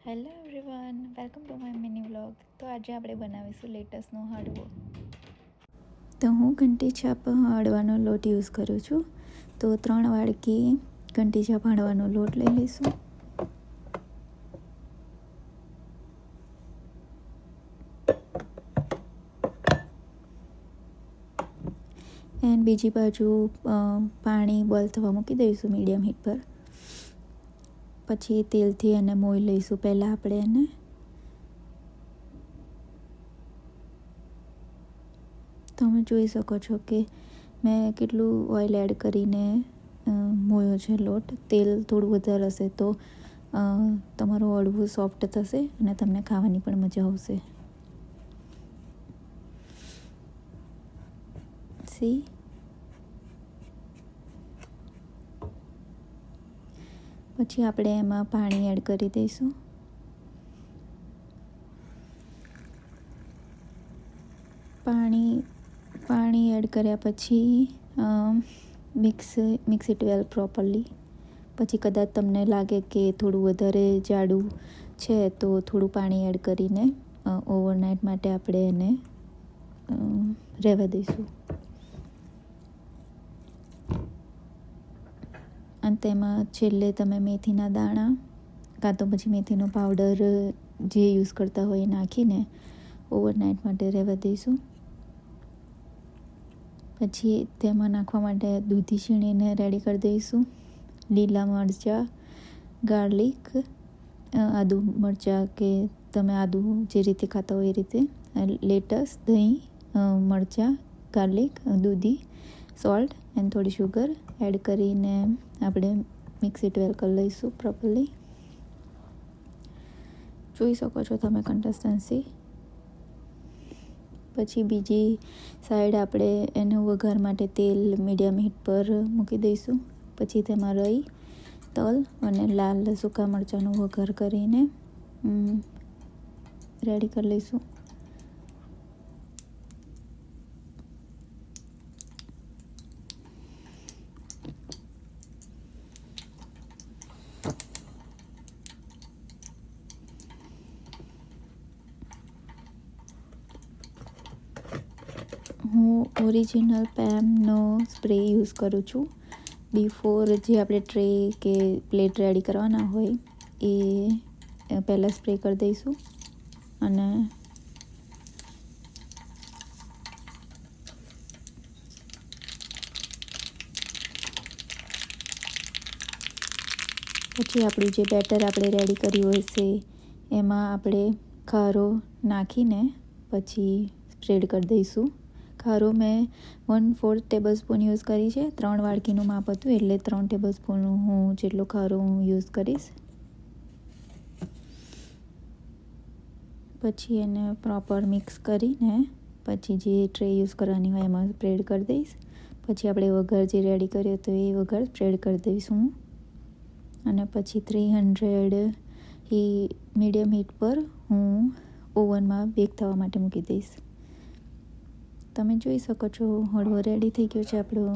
Hello everyone, welcome to my mini vlog. તો આજે આપણે બનાવીશું લેટસનો હાંડવો. તો હું ઘંટી છાપ હાંડવાનો લોટ યુઝ કરું છું. તો 3 વાડકી ઘંટી છાપ હાંડવાનો લોટ લઈ લઈશું. એન્ડ બીજી બાજુ પાણી બોઇલ થવા મૂકી દઈશું મીડિયમ હીટ પર. પછી તેલથી એને મોઈ લઈશું. પહેલાં આપણે એને તમે જોઈ શકો છો કે મેં કેટલું ઓઇલ એડ કરીને મોયો છે લોટ. તેલ થોડું વધારે હશે તો તમારું હાંડવું સોફ્ટ થશે અને તમને ખાવાની પણ મજા આવશે. પછી આપણે એમાં પાણી એડ કરી દઈશું. પાણી એડ કર્યા પછી મિક્સ ઇટ વેલ પ્રોપરલી. પછી કદાચ તમને લાગે કે થોડું વધારે જાડું છે તો થોડું પાણી એડ કરીને ઓવરનાઇટ માટે આપણે એને રહેવા દઈશું. અને તેમાં છેલ્લે તમે મેથીના દાણા કાં તો પછી મેથીનો પાવડર જે યુઝ કરતા હોય એ નાખીને ઓવરનાઇટ માટે રહેવા દઈશું. પછી તેમાં નાખવા માટે દૂધી છીણીને રેડી કરી દઈશું. લીલા મરચાં, ગાર્લિક, આદુ મરચાં કે તમે આદુ જે રીતે ખાતા હોય એ રીતે, લેટસ, દહીં, મરચાં, ગાર્લિક, દૂધી, સોલ્ટ એન્ડ થોડી શુગર એડ કરીને આપણે મિક્સ ઇટ વેલ કરી લઈશું પ્રોપરલી. જોઈ શકો છો તમે કન્સિસ્ટન્સી. પછી બીજી સાઈડ આપણે એનો વઘાર માટે તેલ મીડિયમ હીટ પર મૂકી દઈશું. પછી તેમાં રાઈ, તલ અને લાલ સૂકા મરચાંનો વઘાર કરીને રેડી કરી લઈશું. હું ઓરિજિનલ પેમનો સ્પ્રે યુઝ કરું છું. બિફોર જે આપણે ટ્રે કે પ્લેટ રેડી કરવાના હોય એ પહેલાં સ્પ્રે કરી દઈશું. અને પછી આપણું જે બેટર આપણે રેડી કર્યું હોય છે એમાં આપણે ખારો નાખીને પછી સ્પ્રેડ કરી દઈશું. ખારો મેં 1/4 ટેબલ સ્પૂન યુઝ કરી છે. 3 વાડકીનું માપ હતું એટલે 3 ટેબલ સ્પૂન હું જેટલો ખારો હું યુઝ કરીશ. પછી એને પ્રોપર મિક્સ કરીને પછી જે ટ્રે યુઝ કરવાની હોય એમાં સ્પ્રેડ કરી દઈશ. પછી આપણે વઘાર જે રેડી કર્યો હતો એ વઘાર સ્પ્રેડ કરી દઈશું. અને પછી 300 મીડિયમ હીટ પર હું ઓવનમાં બેક થવા માટે મૂકી દઈશ. તમે જોઈ શકો છો હાંડવો રેડી થઈ ગયો છે આપણો.